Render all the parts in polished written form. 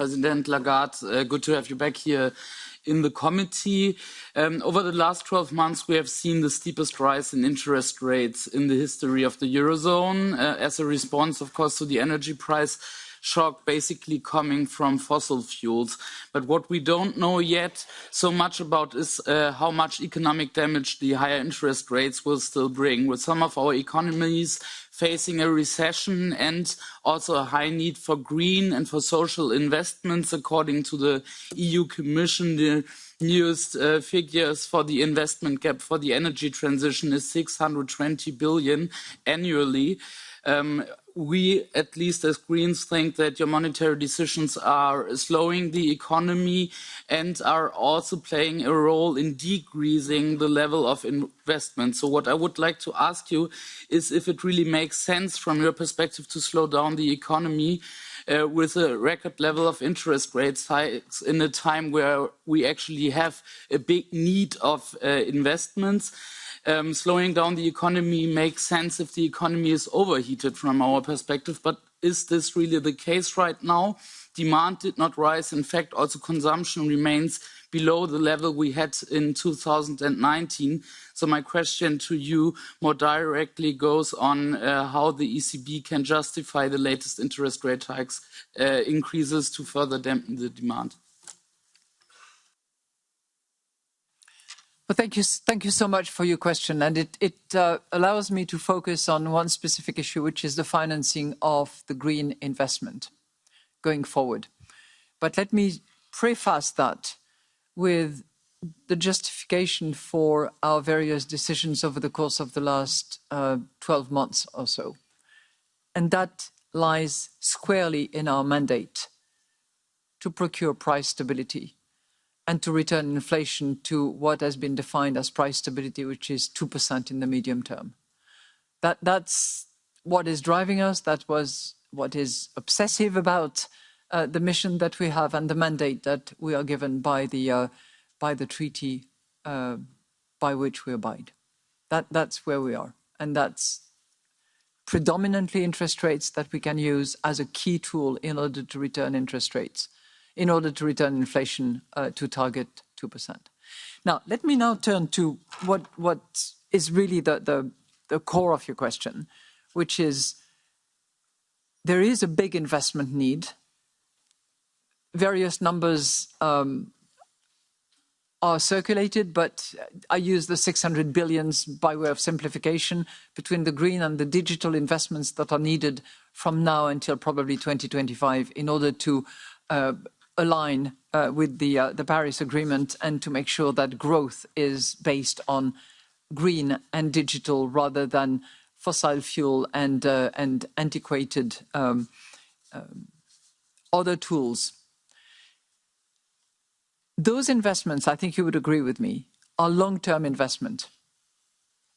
President Lagarde. Good to have you back here in the committee. Over the last 12 months, we have seen the steepest rise in interest rates in the history of the Eurozone as a response, of course, to the energy price shock basically coming from fossil fuels. But what we don't know yet so much about is how much economic damage the higher interest rates will still bring, with some of our economies facing a recession and also a high need for green and for social investments. According to the EU Commission, the newest figures for the investment gap for the energy transition is 620 billion annually. We, at least as Greens, think that your monetary decisions are slowing the economy and are also playing a role in decreasing the level of investment. So what I would like to ask you is if it really makes sense from your perspective to slow down the economy with a record level of interest rates hikes in a time where we actually have a big need of investments. Slowing down the economy makes sense if the economy is overheated from our perspective, but is this really the case right now? Demand did not rise. In fact, also consumption remains below the level we had in 2019. So my question to you more directly goes on how the ECB can justify the latest interest rate hikes increases to further dampen the demand. Well, thank you so much for your question. And it allows me to focus on one specific issue, which is the financing of the green investment going forward. But let me preface that with the justification for our various decisions over the course of the last 12 months or so. And that lies squarely in our mandate to procure price stability and to return inflation to what has been defined as price stability, which is 2% in the medium term. That's what is driving us. That was what is obsessive about the mission that we have and the mandate that we are given by the treaty by which we abide. That's where we are. And that's predominantly interest rates that we can use as a key tool in order to return interest rates, in order to return inflation to target 2%. Now, let me now turn to what is really the core of your question, which is there is a big investment need. Various numbers are circulated, but I use the 600 billions by way of simplification between the green and the digital investments that are needed from now until probably 2025 in order to align with the Paris Agreement and to make sure that growth is based on green and digital rather than fossil fuel and antiquated other tools. Those investments, I think you would agree with me, are long-term investment,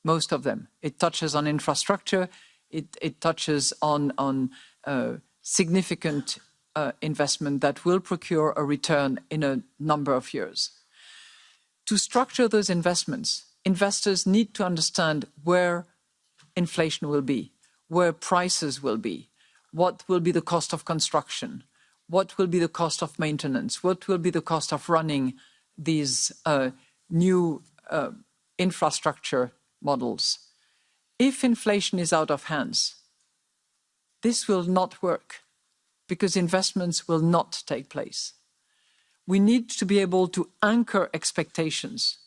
most of them. It touches on infrastructure, it touches on significant investment that will procure a return in a number of years. To structure those investments, investors need to understand where inflation will be, where prices will be, what will be the cost of construction, what will be the cost of maintenance, what will be the cost of running these new infrastructure models. If inflation is out of hands, this will not work because investments will not take place. We need to be able to anchor expectations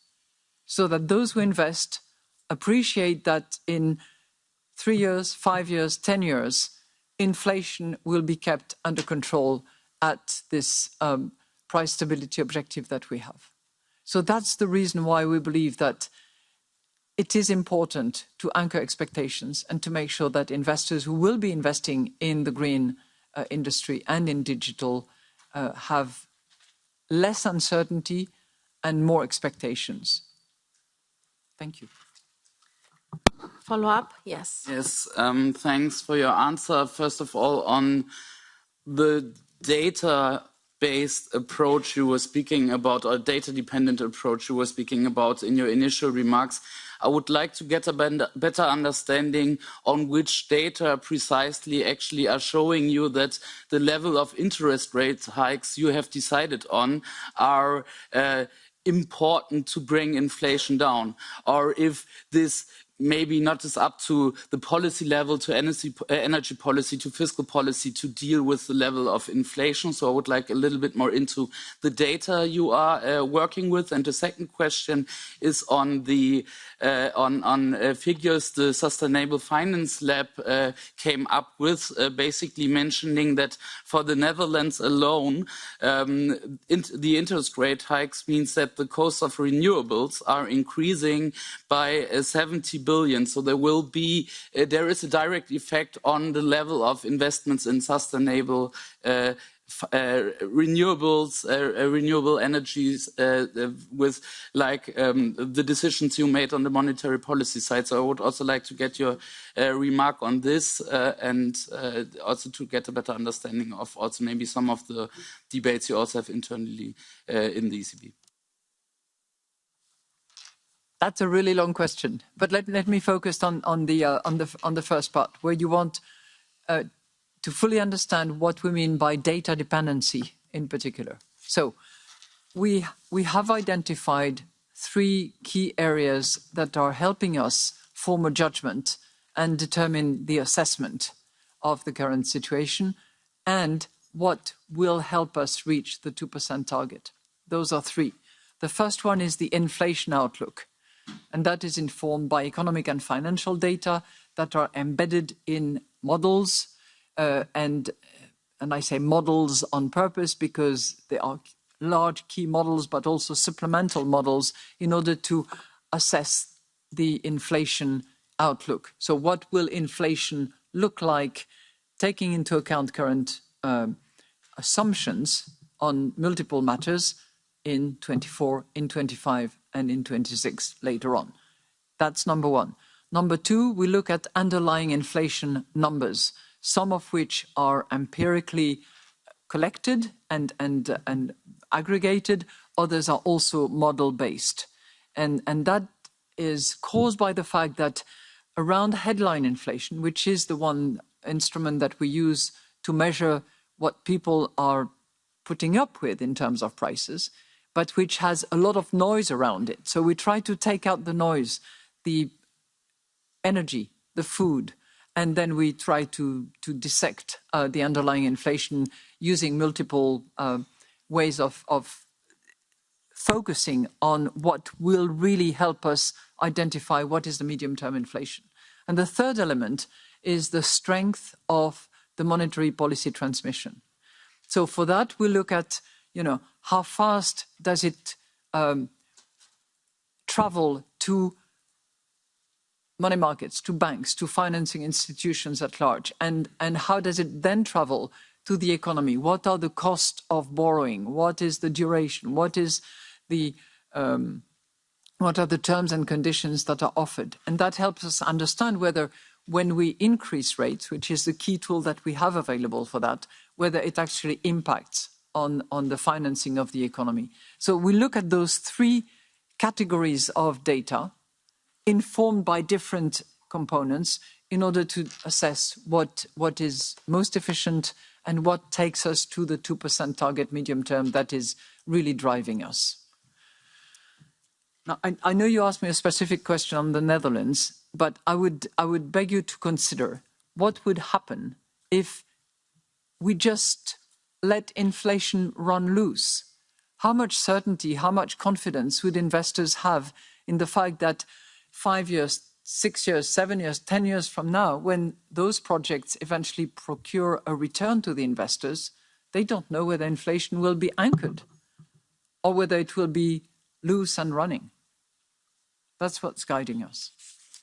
so that those who invest appreciate that in 3 years, 5 years, 10 years, inflation will be kept under control at this price stability objective that we have. So that's the reason why we believe that it is important to anchor expectations and to make sure that investors who will be investing in the green industry and in digital have less uncertainty and more expectations. Thank you. Follow up? Yes. Yes, thanks for your answer. First of all, on the data based approach you were speaking about, or data-dependent approach you were speaking about in your initial remarks. I would like to get a better understanding on which data precisely actually are showing you that the level of interest rate hikes you have decided on are important to bring inflation down, or if this maybe not is up to the policy level, to energy policy, to fiscal policy to deal with the level of inflation. So I would like a little bit more into the data you are working with. And the second question is on the figures the Sustainable Finance Lab came up with, basically mentioning that for the Netherlands alone, the interest rate hikes means that the cost of renewables are increasing by 70 billion. So there is a direct effect on the level of investments in sustainable renewables, renewable energies, with the decisions you made on the monetary policy side. So I would also like to get your remark on this, and also to get a better understanding of also maybe some of the debates you also have internally in the ECB. That's a really long question, but let me focus on the first part, where you want to fully understand what we mean by data dependency in particular. So we have identified 3 key areas that are helping us form a judgment and determine the assessment of the current situation and what will help us reach the 2% target. Those are 3. The first one is the inflation outlook, and that is informed by economic and financial data that are embedded in models, and I say models on purpose because they are large key models, but also supplemental models in order to assess the inflation outlook. So what will inflation look like, taking into account current assumptions on multiple matters in 24, in 25, and in 26 later on. That's number 1. Number 2, we look at underlying inflation numbers, some of which are empirically collected and aggregated, others are also model-based. And that is caused by the fact that around headline inflation, which is the one instrument that we use to measure what people are putting up with in terms of prices, but which has a lot of noise around it. So we try to take out the noise, the energy, the food, and then we try to dissect the underlying inflation using multiple ways of focusing on what will really help us identify what is the medium-term inflation. And the third element is the strength of the monetary policy transmission. So for that, we look at, how fast does it travel to money markets, to banks, to financing institutions at large, and how does it then travel to the economy? What are the costs of borrowing? What is the duration? What are the terms and conditions that are offered? And that helps us understand whether, when we increase rates, which is the key tool that we have available for that, whether it actually impacts on the financing of the economy. So we look at those 3 categories of data informed by different components in order to assess what is most efficient and what takes us to the 2% target medium term that is really driving us. Now, I know you asked me a specific question on the Netherlands, but I would beg you to consider what would happen if we just let inflation run loose. How much certainty, how much confidence would investors have in the fact that 5 years, 6 years, 7 years, 10 years from now, when those projects eventually procure a return to the investors, they don't know whether inflation will be anchored or whether it will be loose and running. That's what's guiding us.